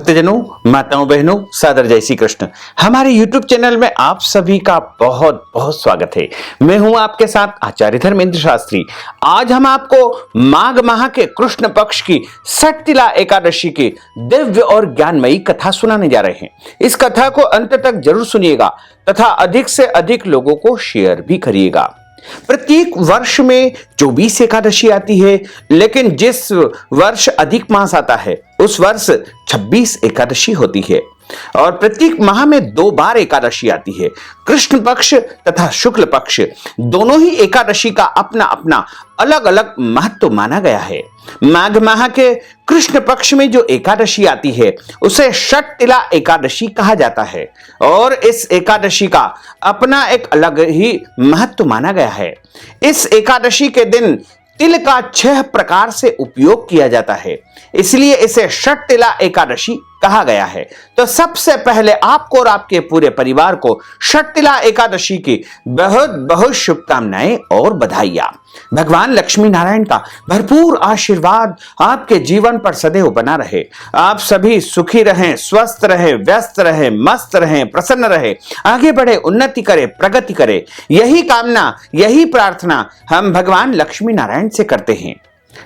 भक्तजनों, माताओं, बहनों, सादर जय श्री कृष्ण। हमारे YouTube चैनल में आप सभी का बहुत बहुत स्वागत है। मैं हूं आपके साथ आचार्य धर्मेंद्र शास्त्री। आज हम आपको माघ माह के कृष्ण पक्ष की षटतिला एकादशी की दिव्य और ज्ञानमयी कथा सुनाने जा रहे हैं। इस कथा को अंत तक जरूर सुनिएगा तथा अधिक से अधिक लोगों को शेयर भी करिएगा। प्रत्येक वर्ष में 24 एकादशी आती है, लेकिन जिस वर्ष अधिक मास आता है उस वर्ष 26 एकादशी होती है और प्रत्येक माह में 2 बार एकादशी आती है। कृष्ण पक्ष तथा शुक्ल पक्ष दोनों ही एकादशी का अपना अपना अलग अलग महत्व माना गया है। माघ माह के कृष्ण पक्ष में जो एकादशी आती है उसे षटतिला एकादशी कहा जाता है और इस एकादशी का अपना एक अलग ही महत्व माना गया है। इस एकादशी के दिन तिल का 6 प्रकार से उपयोग किया जाता है, इसलिए इसे षटतिला एकादशी कहा गया है। तो सबसे पहले आपको और आपके पूरे परिवार को षटतिला एकादशी की बहुत बहुत शुभकामनाएं और बधाइयां। भगवान लक्ष्मी नारायण का भरपूर आशीर्वाद आपके जीवन पर सदैव बना रहे। आप सभी सुखी रहें, स्वस्थ रहें, व्यस्त रहें, मस्त रहें, प्रसन्न रहें, आगे बढ़े, उन्नति करें, प्रगति करें। यही कामना, यही प्रार्थना हम भगवान लक्ष्मी नारायण से करते हैं।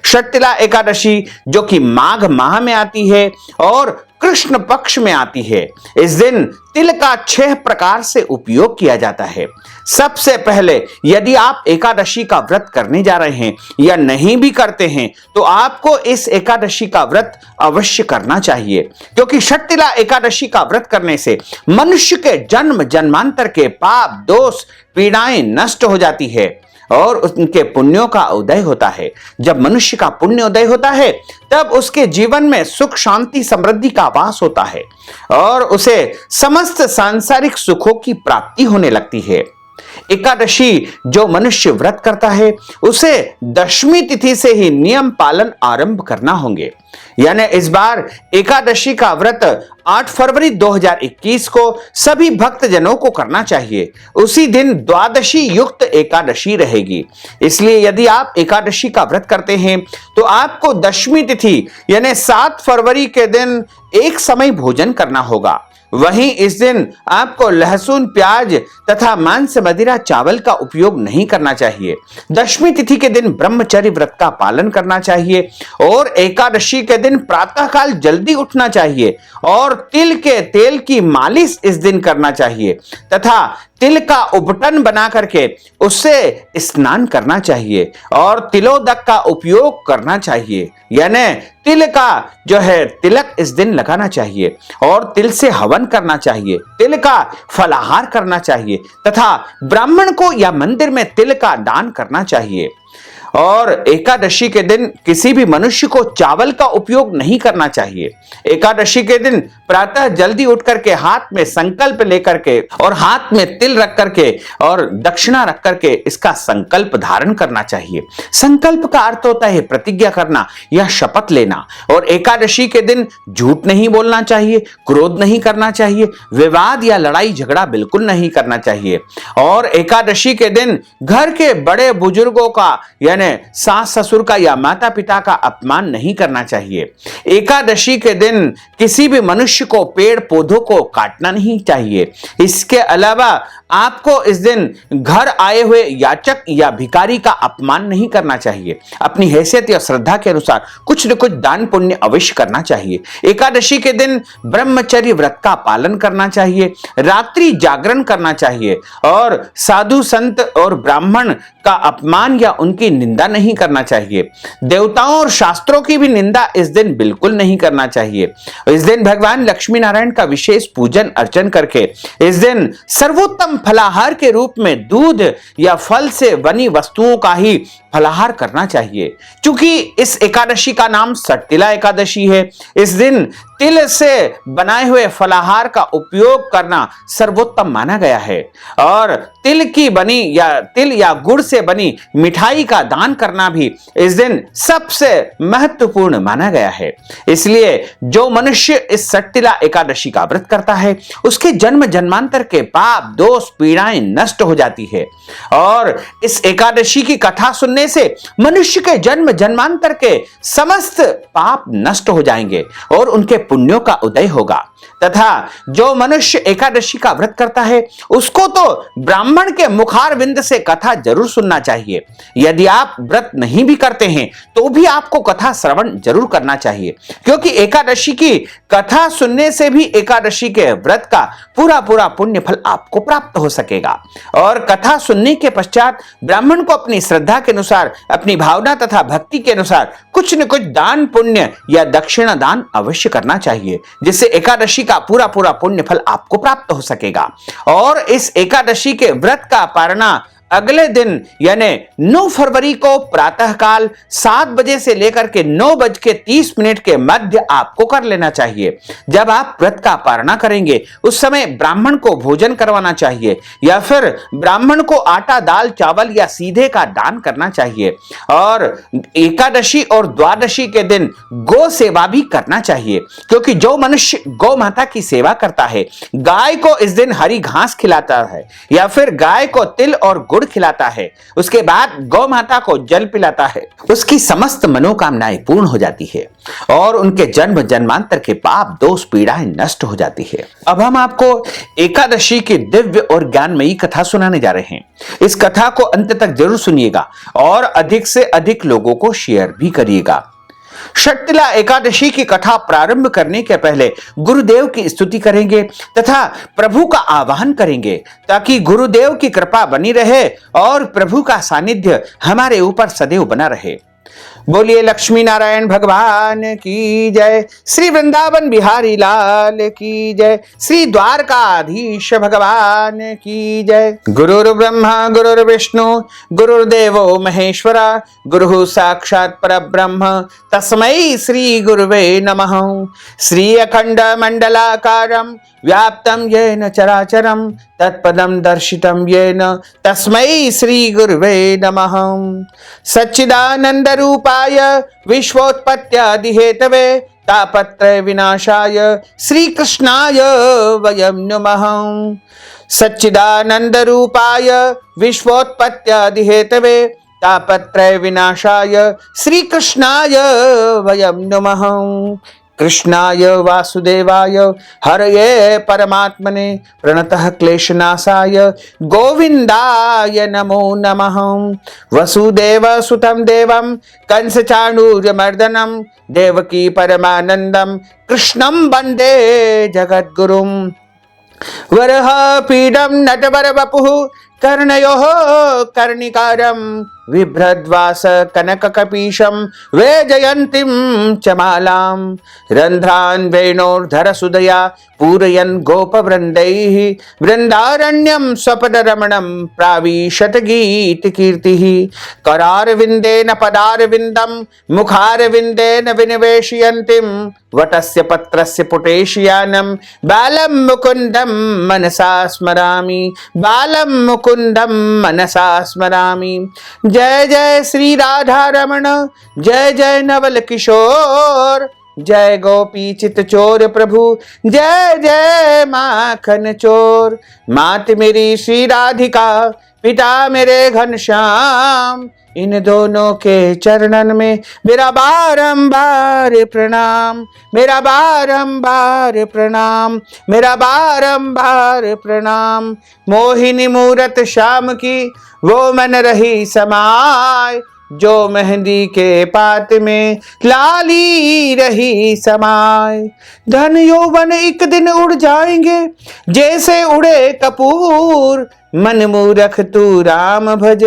षटतिला एकादशी जो कि माघ माह में आती है और कृष्ण पक्ष में आती है, इस दिन तिल का 6 प्रकार से उपयोग किया जाता है। सबसे पहले यदि आप एकादशी का व्रत करने जा रहे हैं या नहीं भी करते हैं तो आपको इस एकादशी का व्रत अवश्य करना चाहिए, क्योंकि षटतिला एकादशी का व्रत करने से मनुष्य के जन्म जन्मांतर के पाप, दोष, पीड़ाएं नष्ट हो जाती है और उनके पुण्यों का उदय होता है। जब मनुष्य का पुण्य उदय होता है तब उसके जीवन में सुख, शांति, समृद्धि का वास होता है और उसे समस्त सांसारिक सुखों की प्राप्ति होने लगती है। एकादशी जो मनुष्य व्रत करता है उसे 10वीं तिथि से ही नियम पालन आरंभ करना होंगे। यानी इस बार एकादशी का व्रत 8 फरवरी 2021 को सभी भक्तजनों को करना चाहिए। उसी दिन द्वादशी युक्त एकादशी रहेगी, इसलिए यदि आप एकादशी का व्रत करते हैं तो आपको 10वीं तिथि यानी 7 फरवरी के दिन एक समय भोजन करना होगा। वहीं इस दिन आपको लहसुन, प्याज तथा मांस, मदिरा, चावल का उपयोग नहीं करना चाहिए। 10वीं तिथि के दिन ब्रह्मचर्य व्रत का पालन करना चाहिए और एकादशी के दिन प्रातःकाल जल्दी उठना चाहिए और तिल के तेल की मालिश इस दिन करना चाहिए तथा तिल का उपटन बना करके उससे स्नान करना चाहिए और तिलोदक का उपयोग करना चाहिए। यानी तिल का जो है तिलक इस दिन लगाना चाहिए और तिल से हवन करना चाहिए, तिल का फलाहार करना चाहिए तथा ब्राह्मण को या मंदिर में तिल का दान करना चाहिए। और एकादशी के दिन किसी भी मनुष्य को चावल का उपयोग नहीं करना चाहिए। एकादशी के दिन प्रातः जल्दी उठ करके हाथ में संकल्प लेकर के और हाथ में तिल रख करके और दक्षिणा रख करके इसका संकल्प धारण करना चाहिए। संकल्प का अर्थ होता है प्रतिज्ञा करना या शपथ लेना। और एकादशी के दिन झूठ नहीं बोलना चाहिए, क्रोध नहीं करना चाहिए, विवाद या लड़ाई झगड़ा बिल्कुल नहीं करना चाहिए। और एकादशी के दिन घर के बड़े बुजुर्गों का यानी सास ससुर का या माता पिता का अपमान नहीं करना चाहिए। एकादशी के दिन किसी भी मनुष्य को पेड़ पौधों को काटना नहीं चाहिए। इसके अलावा आपको इस दिन घर आए हुए याचक या भिखारी का अपमान नहीं करना चाहिए। अपनी हैसियत या श्रद्धा के अनुसार कुछ न कुछ दान पुण्य अवश्य करना चाहिए। एकादशी के दिन ब्रह्मचर्य व्रत का पालन करना चाहिए, रात्रि जागरण करना चाहिए और साधु संत और ब्राह्मण का अपमान या उनकी निंदा नहीं करना चाहिए। देवताओं और शास्त्रों की भी निंदा इस दिन बिल्कुल नहीं करना चाहिए। इस दिन भगवान लक्ष्मी नारायण का विशेष पूजन अर्चन करके इस दिन सर्वोत्तम फलाहार के रूप में दूध या फल से बनी वस्तुओं का ही फलाहार करना चाहिए। क्योंकि इस एकादशी का नाम षटतिला एकादशी है, इस दिन तिल से बनाए हुए फलाहार का उपयोग करना सर्वोत्तम माना गया है और तिल की बनी या तिल या गुड़ से बनी मिठाई का दान करना भी इस दिन सबसे महत्वपूर्ण माना गया है। इसलिए जो मनुष्य इस षटतिला एकादशी का व्रत करता है उसके जन्म जन्मांतर के पाप, दोष, पीड़ाएं नष्ट हो जाती है। और इस एकादशी की कथा सुनने सुनने से मनुष्य के जन्म जन्मांतर के समस्त पाप नष्ट हो जाएंगे और उनके पुण्यों का उदय होगा। तथा जो मनुष्य एकादशी का व्रत करता है उसको तो ब्राह्मण के मुखारविंद से कथा जरूर सुनना चाहिए। यदि आप व्रत नहीं भी करते हैं तो भी आपको कथा श्रवण जरूर करना चाहिए, क्योंकि एकादशी की कथा सुनने से भी एकादशी के व्रत का पूरा पूरा पुण्य फल आपको प्राप्त हो सकेगा। और कथा सुनने के पश्चात ब्राह्मण को अपनी श्रद्धा के अनुसार, अपनी भावना तथा भक्ति के अनुसार कुछ न कुछ दान पुण्य या दक्षिणा दान अवश्य करना चाहिए, जिससे एकादशी का पूरा पूरा पुण्य फल आपको प्राप्त हो सकेगा। और इस एकादशी के व्रत का पारणा अगले दिन यानी 9 फरवरी को प्रातः काल 7 बजे से लेकर के 9:30 के मध्य आपको कर लेना चाहिए। जब आप व्रत का पारणा करेंगे उस समय ब्राह्मण को भोजन करवाना चाहिए या फिर ब्राह्मण को आटा दाल चावल या सीधे का दान करना चाहिए। और एकादशी और द्वादशी के दिन गौ सेवा भी करना चाहिए, क्योंकि जो मनुष्य गौ माता की सेवा करता है, गाय को इस दिन हरी घास खिलाता है या फिर गाय को तिल और गुड़ खिलाता है, उसके बाद गौ माता को जल पिलाता है, उसकी समस्त मनोकामनाएं पूर्ण हो जाती है और उनके जन्म जन्मांतर के पाप दोष पीड़ाएं नष्ट हो जाती है। अब हम आपको एकादशी की दिव्य और ज्ञानमयी कथा सुनाने जा रहे हैं। इस कथा को अंत तक जरूर सुनिएगा और अधिक से अधिक लोगों को शेयर भी करिएगा। षटतिला एकादशी की कथा प्रारंभ करने के पहले गुरुदेव की स्तुति करेंगे तथा प्रभु का आवाहन करेंगे, ताकि गुरुदेव की कृपा बनी रहे और प्रभु का सानिध्य हमारे ऊपर सदैव बना रहे। बोलिए लक्ष्मी नारायण भगवान की जय, श्री वृंदावन बिहारी लाल की जय, श्री द्वारकाधीश भगवान की जय। गुरुर् ब्रह्मा गुरुर्विष्णु गुरुर्देवो महेश्वरा, गुरुः साक्षात् परब्रह्म तस्मै श्री गुरुवे नमः। श्री अखंड मंडलाकारं व्याप्तं येन चराचरं तत्पदं दर्शितं येन तस्मै श्री गुरुवे नमः। सच्चिदानंद रूपाय विश्वोत्पत्त्यादि हेतवे तापत्रय विनाशाय श्री कृष्णाय वयं नमः। सच्चिदानंद रूपाय विश्वोत्पत्त्यादि हेतवे तापत्रय विनाशाय श्री कृष्णाय वयं नमः। कृष्णाय वासुदेवाय हरये परमात्मने प्रणतः क्लेशनाशाय गोविंदाय नमो नमः। वसुदेव सुतं देवं कंसचाणूरमर्दनं देवकी परमानंदं कृष्णं वंदे जगद्गुरुं। वरह पीडं नटवरवपुः कर्णयोः कर्णिकारं बिभ्रद्वास कनककपीशं वैजयन्तीं च मालां। रन्ध्रान् वेणोर्धरसुदया पूरयन् गोपवृन्दैः वृन्दारण्यं स्वपदरमणं प्राविशत गीतकीर्तिः। करारविन्देन पदारविन्दं मुखारविन्देन विनिवेशयन्तीं वटस्य पत्रस्य पुटेशयानं बालं मुकुन्दं मनसा स्मरामि, बालं मुकुन्दं मनसा स्मरामि। जय जय श्री राधा रमण, जय जय नवल किशोर, जय गोपी चित चोर प्रभु, जय जय माखन चोर। मात मेरी श्री राधिका, पिता मेरे घनश्याम, इन दोनों के चरणन में मेरा बारंबार प्रणाम, मेरा बारंबार प्रणाम, मेरा बारंबार प्रणाम। मोहिनी मूरत श्याम की वो मन रही समाय, जो मेहंदी के पात में लाली रही समाय। धन यौवन एक दिन उड़ जाएंगे जैसे उड़े कपूर, मन मूरख तू राम भज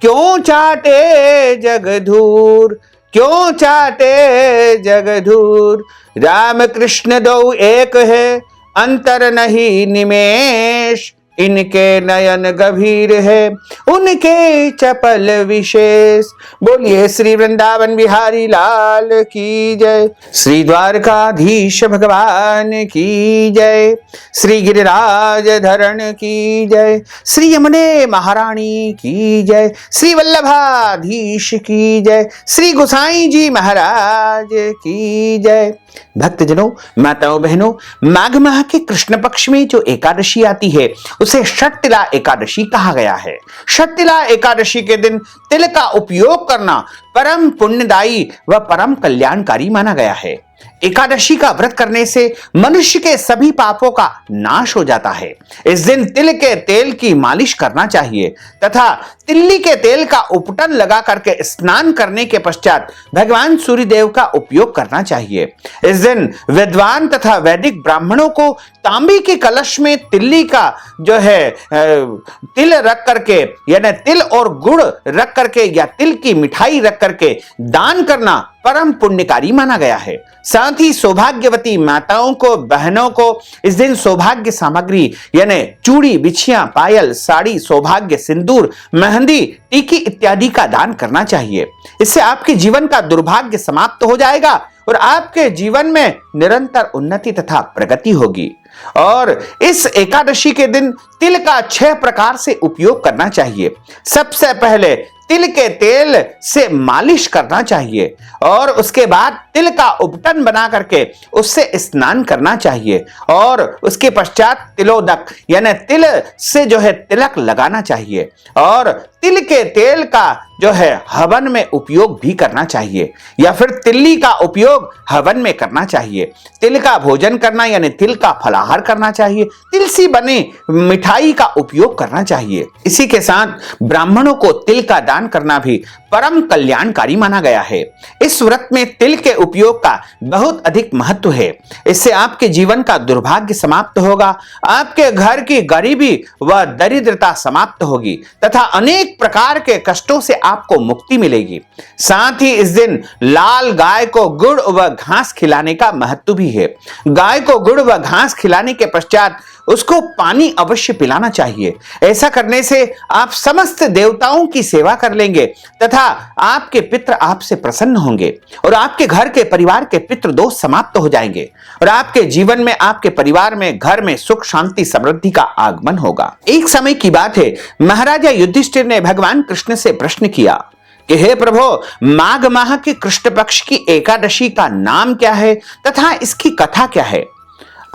क्यों चाटे जग धूर, क्यों चाटे जग धूर। राम कृष्ण दो एक है अंतर नहीं निमेष, इनके नयन गंभीर है उनके चपल विशेष। बोलिए श्री वृंदावन बिहारी लाल की जय, श्री द्वारकाधीश भगवान की जय, श्री गिरिराज धरण की जय, श्री यमुने महारानी की जय, श्री वल्लभाधीश की जय, श्री गोसाई जी महाराज की जय। भक्तजनों, माताओं बहनों, माघ माह के कृष्ण पक्ष में जो एकादशी आती है उसे षटतिला एकादशी कहा गया है। षटतिला एकादशी के दिन तिल का उपयोग करना परम पुण्यदायी व परम कल्याणकारी माना गया है। एकादशी का व्रत करने से मनुष्य के सभी पापों का नाश हो जाता है। इस दिन तिल के तेल की मालिश करना चाहिए तथा तिल्ली के तेल का उपटन लगा करके स्नान करने के पश्चात भगवान सूर्यदेव का उपयोग करना चाहिए। इस दिन विद्वान तथा वैदिक ब्राह्मणों को तांबे के कलश में तिल्ली का जो है तिल रख करके यानी तिल और गुड़ रख करके या तिल की मिठाई रख करके दान करना परम पुण्यकारी माना गया है। साथ ही सौभाग्यवती माताओं को, बहनों को इस दिन सौभाग्य सामग्री यानी चूड़ी, बिछियां, पायल, साड़ी, सौभाग्य, सिंदूर, मेहंदी, टीकी इत्यादि का दान करना चाहिए। इससे आपके जीवन का दुर्भाग्य समाप्त हो जाएगा और आपके जीवन में निरंतर उन्नति तथा प्रगति होगी। और इस एकादशी के दिन तिल का 6 प्रकार से उपयोग करना चाहिए। सबसे पहले तिल के तेल से मालिश करना चाहिए और उसके बाद तिल का उपटन बना करके उससे स्नान करना चाहिए और उसके पश्चात तिलोदक यानी तिल से जो है तिलक लगाना चाहिए और तिल के तेल का जो है हवन में उपयोग भी करना चाहिए या फिर तिल्ली का उपयोग हवन में करना चाहिए। तिल का भोजन करना यानी तिल का फलाहार करना चाहिए। तिल से बने मिठाई का उपयोग करना चाहिए। इसी के साथ ब्राह्मणों को तिल का दान करना भी परम कल्याणकारी माना गया है। इस व्रत में तिल के उपयोग का बहुत अधिक महत्व है। इससे आपके जीवन का दुर्भाग्य समाप्त होगा, आपके घर की गरीबी व दरिद्रता समाप्त होगी तथा अनेक प्रकार के कष्टों से आपको मुक्ति मिलेगी। साथ ही इस दिन लाल गाय को गुड़ व घास खिलाने का महत्व भी है। गाय को गुड़ व घास खिलाने के पश्चात उसको पानी अवश्य पिलाना चाहिए। ऐसा करने से आप समस्त देवताओं की सेवा कर लेंगे तथा आपके पितृ आपसे प्रसन्न होंगे और आपके घर के परिवार के पितृ दोष समाप्त हो जाएंगे और आपके जीवन में, आपके परिवार में, घर में सुख, शांति, समृद्धि का आगमन होगा। एक समय की बात है, महाराजा युधिष्ठिर ने भगवान कृष्ण से प्रश्न किया कि हे प्रभु, माघ माह के कृष्ण पक्ष की एकादशी का नाम क्या है तथा इसकी कथा क्या है?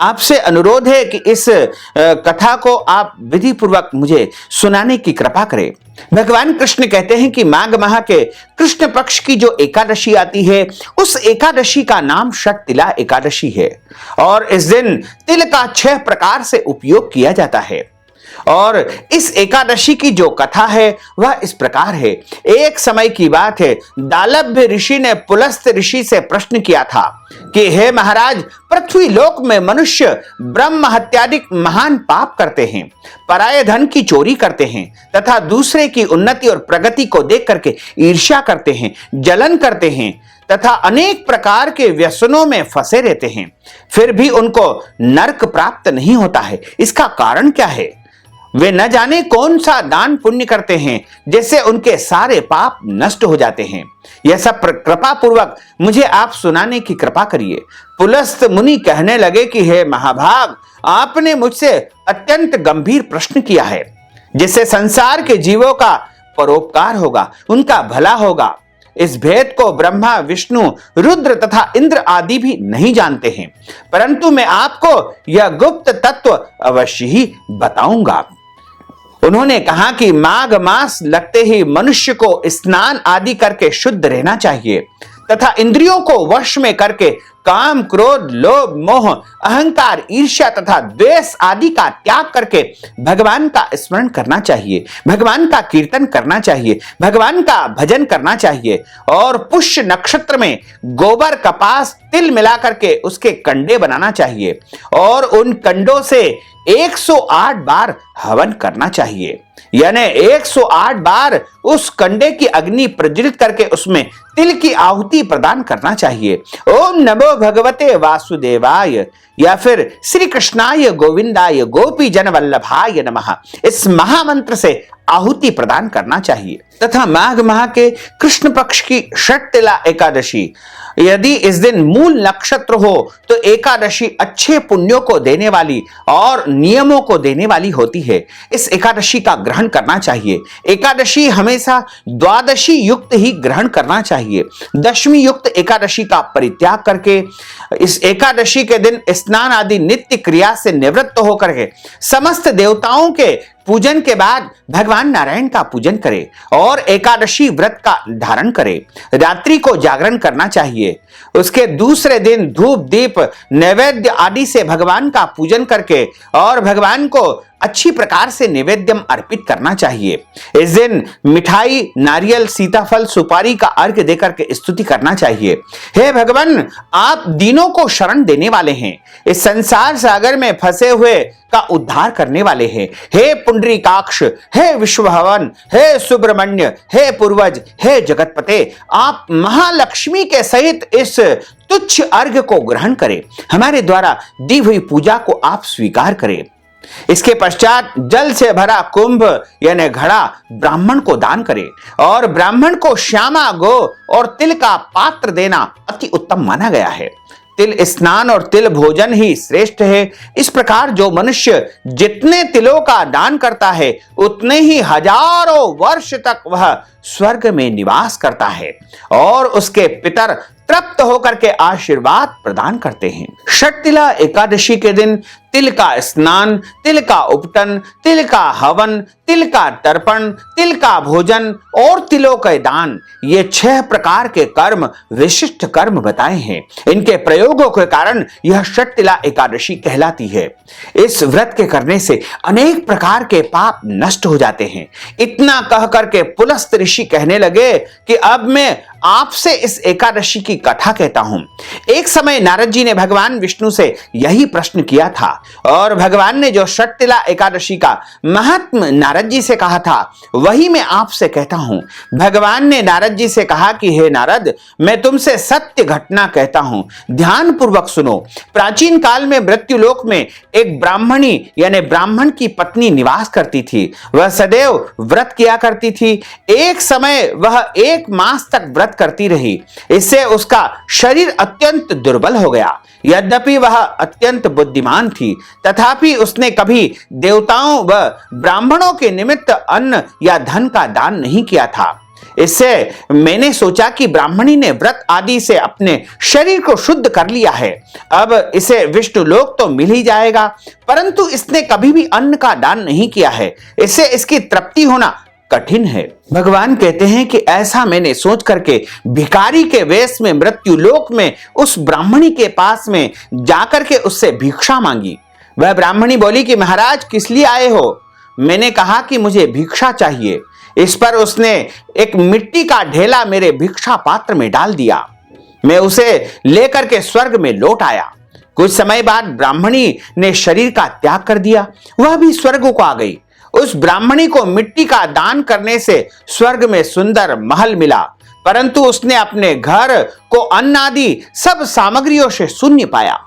आपसे अनुरोध है कि इस कथा को आप विधि पूर्वक मुझे सुनाने की कृपा करें। भगवान कृष्ण कहते हैं कि माघ माह के कृष्ण पक्ष की जो एकादशी आती है उस एकादशी का नाम षटतिला एकादशी है और इस दिन तिल का 6 प्रकार से उपयोग किया जाता है। और इस एकादशी की जो कथा है वह इस प्रकार है। एक समय की बात है, दालभ्य ऋषि ने पुलस्त ऋषि से प्रश्न किया था कि हे महाराज, पृथ्वी लोक में मनुष्य ब्रह्म हत्यादि महान पाप करते हैं, पराये धन की चोरी करते हैं तथा दूसरे की उन्नति और प्रगति को देख करके ईर्ष्या करते हैं, जलन करते हैं तथा अनेक प्रकार के व्यसनों में फंसे रहते हैं, फिर भी उनको नरक प्राप्त नहीं होता है। इसका कारण क्या है? वे न जाने कौन सा दान पुण्य करते हैं जिससे उनके सारे पाप नष्ट हो जाते हैं। यह सब कृपा पूर्वक मुझे आप सुनाने की कृपा करिए। पुलस्त मुनि कहने लगे कि हे महाभाग, आपने मुझसे अत्यंत गंभीर प्रश्न किया है जिससे संसार के जीवों का परोपकार होगा, उनका भला होगा। इस भेद को ब्रह्मा, विष्णु, रुद्र तथा इंद्र आदि भी नहीं जानते हैं, परंतु मैं आपको यह गुप्त तत्व अवश्य ही बताऊंगा। उन्होंने कहा कि माघ मास लगते ही मनुष्य को स्नान आदि करके शुद्ध रहना चाहिए तथा इंद्रियों को वश में करके काम, क्रोध, लोभ, मोह, अहंकार, ईर्ष्या तथा द्वेष आदि का त्याग करके भगवान का स्मरण करना चाहिए, भगवान का कीर्तन करना चाहिए, भगवान का भजन करना चाहिए और पुष्य नक्षत्र में गोबर, कपास, तिल मिला करके उसके कंडे बनाना चाहिए और उन कंडों से 108 बार हवन करना चाहिए। यानी 108 बार उस कंडे की अग्नि प्रज्वलित करके उसमें तिल की आहुति प्रदान करना चाहिए। ओम नमो भगवते वासुदेवाय या फिर श्री कृष्णाय गोविंदाय गोपी जन वल्लभाय नमः, इस महामंत्र से आहुति प्रदान करना चाहिए। तथा माघ माह के कृष्ण पक्ष की षटतिला एकादशी, यदि इस दिन मूल नक्षत्र हो तो एकादशी अच्छे पुण्यों को देने वाली और नियमों को देने वाली होती है। इस एकादशी का ग्रहण करना चाहिए। एकादशी हमेशा द्वादशी युक्त ही ग्रहण करना चाहिए। दशमी युक्त एकादशी का परित्याग करके इस एकादशी के दिन स्नान आदि नित्य क्रिया से निवृत्त होकर के समस्त देवताओं के पूजन के बाद भगवान नारायण का पूजन करे और एकादशी व्रत का धारण करे। रात्रि को जागरण करना चाहिए। उसके दूसरे दिन धूप दीप नैवेद्य आदि से भगवान का पूजन करके और भगवान को अच्छी प्रकार से निवेद्यम अर्पित करना चाहिए। इस दिन मिठाई, नारियल, सीताफल, सुपारी का अर्घ्य देकर के स्तुति करना चाहिए। हे भगवान, आप दीनों को शरण देने वाले हैं, इस संसार सागर में फंसे हुए का उद्धार करने वाले हैं। हे पुंडरीकाक्ष, हे विश्वभवन, हे सुब्रमण्य, हे पूर्वज, हे जगतपते, आप महालक्ष्मी के सहित इस तुच्छ अर्घ्य को ग्रहण करें। हमारे द्वारा दी हुई पूजा को आप स्वीकार करें। इसके पश्चात जल से भरा कुंभ यानी घड़ा ब्राह्मण को दान करे और ब्राह्मण को श्यामा गो और तिल का पात्र देना अति उत्तम माना गया है। तिल स्नान और तिल भोजन ही श्रेष्ठ है। इस प्रकार जो मनुष्य जितने तिलों का दान करता है उतने ही हजारों वर्ष तक वह स्वर्ग में निवास करता है और उसके पितर तृप्त होकर के आशीर्वाद प्रदान करते हैं। षटतिला एकादशी के दिन तिल का स्नान, तिल का उपटन, तिल का हवन, तिल का तर्पण, तिल का भोजन और तिलों के दान, ये 6 प्रकार के कर्म विशिष्ट कर्म बताए हैं। इनके प्रयोगों के कारण यह षटतिला एकादशी कहलाती है। इस व्रत के करने से अनेक प्रकार के पाप नष्ट हो जाते हैं। इतना कह करके पुलस्त ऋषि कहने लगे कि अब मैं आपसे इस एकादशी की कथा कहता हूं। एक समय नारद जी ने भगवान विष्णु से यही प्रश्न किया था और भगवान ने जो षटतिला एकादशी का महात्म नारद जी से कहा था वही मैं आपसे कहता हूं। भगवान ने नारद जी से कहा कि हे नारद, मैं तुमसे सत्य घटना कहता हूं, ध्यान पूर्वक सुनो। प्राचीन काल में मृत्युलोक में एक ब्राह्मणी यानी ब्राह्मण की पत्नी निवास करती थी। वह सदैव व्रत किया करती थी। एक समय वह 1 मास तक व्रत करती रही। इससे उसका शरीर अत्यंत दुर्बल हो गया। यद्यपि वह अत्यंत बुद्धिमान थी तथापि उसने कभी देवताओं व ब्राह्मणों के निमित्त अन्न या धन का दान नहीं किया था। इससे मैंने सोचा कि ब्राह्मणी ने व्रत आदि से अपने शरीर को शुद्ध कर लिया है, अब इसे विष्णु लोक तो मिल ही जाएगा, परंतु इसने कभी भी अन्न का दान नहीं किया है। इससे इसकी तृप्ति होना कठिन है। भगवान कहते हैं कि ऐसा मैंने सोच करके भिखारी के वेश में मृत्यु लोक में उस ब्राह्मणी के पास में जाकर के उससे भिक्षा मांगी। वह ब्राह्मणी बोली कि महाराज, किस लिए आए हो? मैंने कहा कि मुझे भिक्षा चाहिए। इस पर उसने एक मिट्टी का ढेला मेरे भिक्षा पात्र में डाल दिया। मैं उसे लेकर के स्वर्ग में लौट आया। कुछ समय बाद ब्राह्मणी ने शरीर का त्याग कर दिया। वह भी स्वर्ग को आ गई। उस ब्राह्मणी को मिट्टी का दान करने से स्वर्ग में सुंदर महल मिला, परंतु उसने अपने घर को अन्न आदि सब सामग्रियों से शून्य पाया।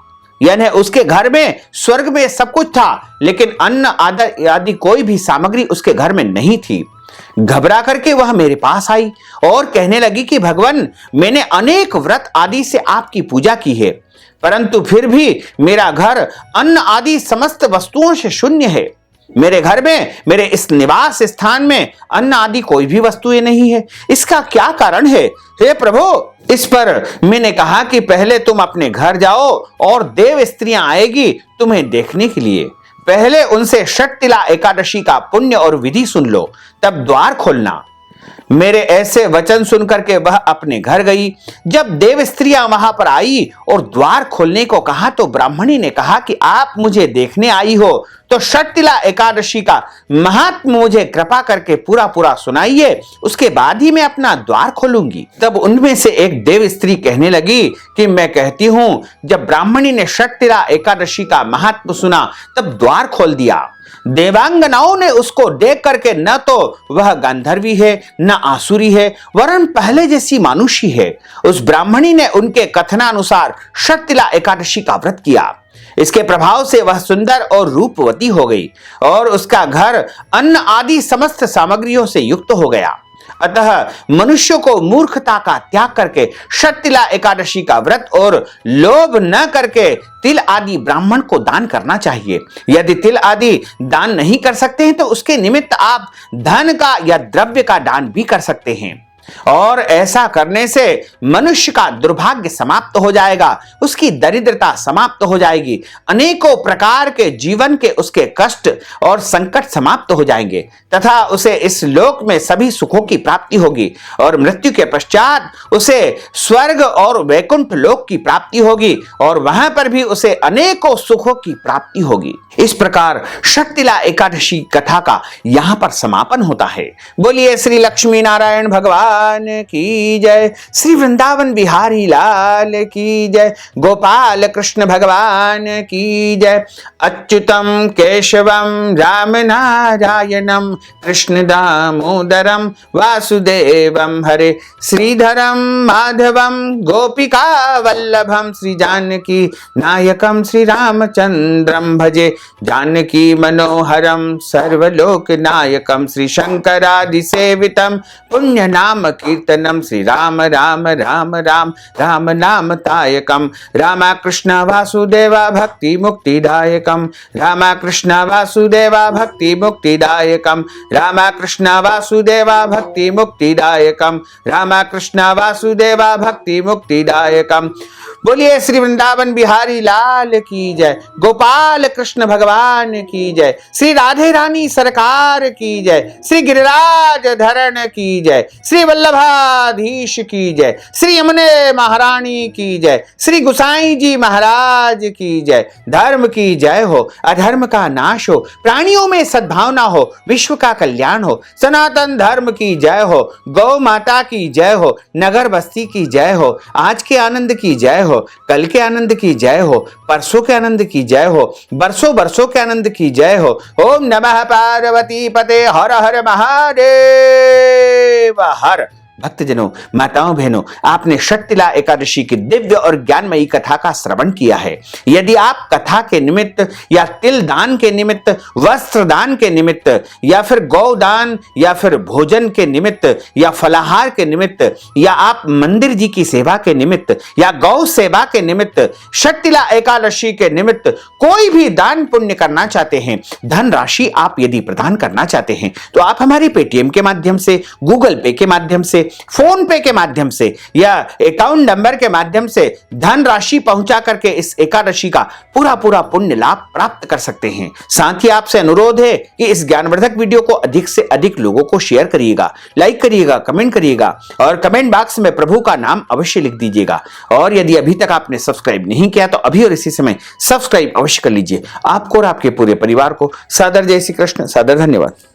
यानी उसके घर में स्वर्ग में सब कुछ था लेकिन अन्न आदि कोई भी सामग्री उसके घर में नहीं थी। घबरा करके वह मेरे पास आई और कहने लगी कि भगवान, मैंने अनेक व्रत आदि से आपकी पूजा की है, परंतु फिर भी मेरा घर अन्न आदि समस्त वस्तुओं से शून्य है। मेरे घर में, मेरे इस निवास स्थान में अन्न आदि कोई भी वस्तुएं नहीं है। इसका क्या कारण है? हे प्रभु, इस पर मैंने कहा कि पहले तुम अपने घर जाओ और देव स्त्रियां आएगी तुम्हें देखने के लिए। पहले उनसे षटतिला एकादशी का पुण्य और विधि सुन लो, तब द्वार खोलना। मेरे ऐसे वचन सुनकर के वह अपने घर गई। जब देव स्त्रियां वहां पर आई और द्वार खोलने को कहा तो ब्राह्मणी ने कहा कि आप मुझे देखने आई हो तो षटतिला एकादशी का महात्म्य मुझे कृपा करके पूरा सुनाइए, उसके बाद ही मैं अपना द्वार खोलूंगी। तब उनमें से एक देव स्त्री कहने लगी कि मैं कहती हूं, जब ब्राह्मणी ने षटतिला एकादशी का महात्म्य सुना तब द्वार खोल दिया। देवांगनाओं ने उसको देख करके न तो वह गांधर्वी है न आसुरी है, वरन पहले जैसी मानुषी है। उस ब्राह्मणी ने उनके कथनानुसार षटतिला एकादशी का व्रत किया। इसके प्रभाव से वह सुंदर और रूपवती हो गई और उसका घर अन्न आदि समस्त सामग्रियों से युक्त हो गया। अतः मनुष्य को मूर्खता का त्याग करके षटतिला एकादशी का व्रत और लोभ न करके तिल आदि ब्राह्मण को दान करना चाहिए। यदि तिल आदि दान नहीं कर सकते हैं तो उसके निमित्त आप धन का या द्रव्य का दान भी कर सकते हैं। और ऐसा करने से मनुष्य का दुर्भाग्य समाप्त हो जाएगा, उसकी दरिद्रता समाप्त हो जाएगी, अनेकों प्रकार के जीवन के उसके कष्ट और संकट समाप्त हो जाएंगे तथा उसे इस लोक में सभी सुखों की प्राप्ति होगी और मृत्यु के पश्चात उसे स्वर्ग और वैकुंठ लोक की प्राप्ति होगी और वहां पर भी उसे अनेकों सुखों की प्राप्ति होगी। इस प्रकार शक्तिला एकादशी कथा का यहां पर समापन होता है। बोलिए श्री लक्ष्मी नारायण भगवान की जय, श्री वृंदावन बिहारी लाल की जय, गोपाल कृष्ण भगवान की जय। अच्युतम केशवम राम नारायणम कृष्ण दामोदरम वासुदेवम हरे, श्रीधरम माधवम गोपिका वल्लभम, श्री जानकी नायकम श्री रामचंद्रम भजे, जानकी मनोहरम सर्वलोक नायकम, श्री शंकरादि सेवितम पुण्य नाम कीर्तनम, श्री राम राम राम राम राम नाम तायकम, रामा कृष्ण वासुदेवा भक्ति मुक्तिदायकम, रामा कृष्ण वासुदेवा भक्ति मुक्तिदायकम, रामा कृष्ण वासुदेवा भक्ति मुक्तिदायकम, रामा कृष्ण वासुदेवा भक्ति मुक्तिदायकम। बोलिए श्री वृंदावन बिहारी लाल की जय, गोपाल कृष्ण भगवान की जय, श्री राधे रानी सरकार की जय, श्री गिरिराज धरण की जय, श्री वल्लभाधीश की जय, श्री यमुने महारानी की जय, श्री गुसाई जी महाराज की जय। धर्म की जय हो, अधर्म का नाश हो, प्राणियों में सद्भावना हो, विश्व का कल्याण हो, सनातन धर्म की जय हो, गौ माता की जय हो, नगर बस्ती की जय हो, आज के आनंद की जय हो, कल के आनंद की जय हो, परसों के आनंद की जय हो, बरसों बरसों के आनंद की जय हो। ओम नमः पार्वती पते हर हर महादेव हर। भक्तजनों, माताओं, बहनों, आपने शक्तिला एकादशी की दिव्य और ज्ञानमयी कथा का श्रवण किया है। यदि आप कथा के निमित्त या तिल दान के निमित्त, वस्त्र दान के निमित्त या फिर गौदान या फिर भोजन के निमित्त या फलाहार के निमित्त या आप मंदिर जी की सेवा के निमित्त या गौ सेवा के निमित्त, शक्तिला एकादशी के निमित्त कोई भी दान पुण्य करना चाहते हैं, धन राशि आप यदि प्रदान करना चाहते हैं, तो आप हमारे पेटीएम के माध्यम से, गूगल पे के माध्यम से, फोन पे के माध्यम से या अकाउंट नंबर के माध्यम से धन राशि पहुंचा करके इस एकादशी का पूरा पूरा पुण्य लाभ प्राप्त कर सकते हैं। साथ ही आपसे अनुरोध है कि इस ज्ञानवर्धक वीडियो को अधिक से अधिक लोगों को शेयर करिएगा, लाइक करिएगा, कमेंट करिएगा और कमेंट बॉक्स में प्रभु का नाम अवश्य लिख दीजिएगा। और यदि अभी तक आपने सब्सक्राइब नहीं किया तो अभी और इसी समय सब्सक्राइब अवश्य कर लीजिए। आपको और आपके पूरे परिवार को सादर जय श्री कृष्ण, सादर धन्यवाद।